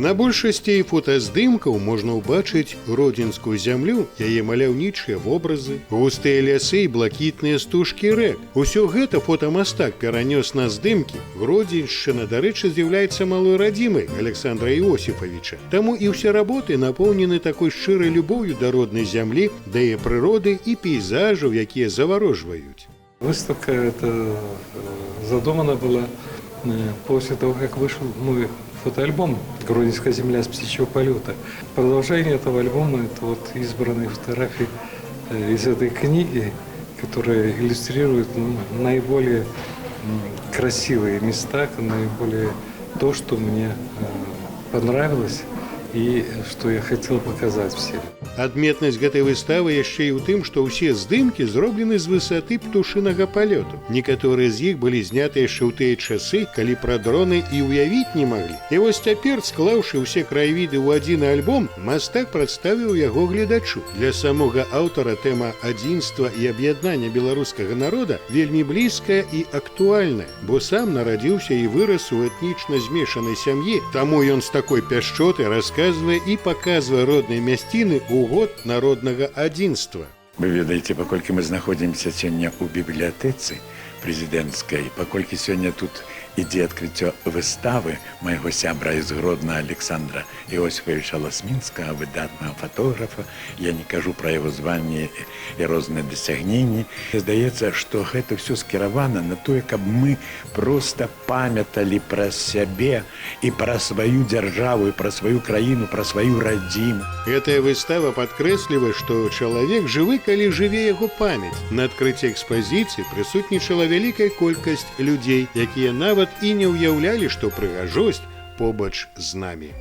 На большасці фотаздымкаў можна ўбачыць родзінскую зямлю, яе маляўнічыя вобразы, густыя лясы і блакітныя стужкі рэк. Усё гэта фотамастак перанёс на здымкі. Гродзеншчына, дарэчы, з'яўляецца малой радзімай Александра Іосіфавіча. Таму і ўсе работы напоўнены такой шчырай любоўю да роднай зямлі, да яе прыроды і пейзажаў, якія заворожваюць. Выставка эта задумана была после того, как вышел мой фотоальбом «Гродненская земля с птичьего полета». Продолжение этого альбома – это вот избранные фотографии из этой книги, которые иллюстрируют наиболее красивые места, наиболее то, что мне понравилось и что я хотел показать всем. Адметнасць гэтай выставы яшчэ і ў тым, што ўсе здымкі зроблены з высоты птушынага палёту. Некаторыя з іх былі знятыя яшчэ ў тыя часы, калі пра дроны і ўявіць не маглі. І вось цяпер, склаўшы ўсе краявіды ў адзін альбом, мастак прадставіў яго гледачу. Для самога аўтара тэма адзінства і аб'яднання беларускага народа вельмі блізкая і актуальная, бо сам нарадзіўся і вырас у этнічна змешанай сям'і, таму ён з такой пяшчотай расказвае і паказвае родныя мясціны ў год народнага адзінства. Вы ведаеце, паколькі мы знаходзімся сёння ў бібліятэцы прэзідэнцкай, паколькі сёння тут ідзе адкрыццё выставы майго сябра з Гродна Александра Іосіфавіча Ласмінскага, выдатнага фотографа. Я не кажу пра яго званне і розныя дасягненні. Здаецца, што гэта ўсё скіравана на тое, каб мы проста памяталі пра сябе і пра сваю дзяржаву, і пра сваю краіну, пра сваю радзіму. Гэтая выстава падкрэслівае, што чалавек жывы, калі жыве яго памяць. На адкрыцці экспазіцыі прысутнічала вялікая колькасць людзей, якія нават і не ўяўлялі, што прыгажосць побач з намі.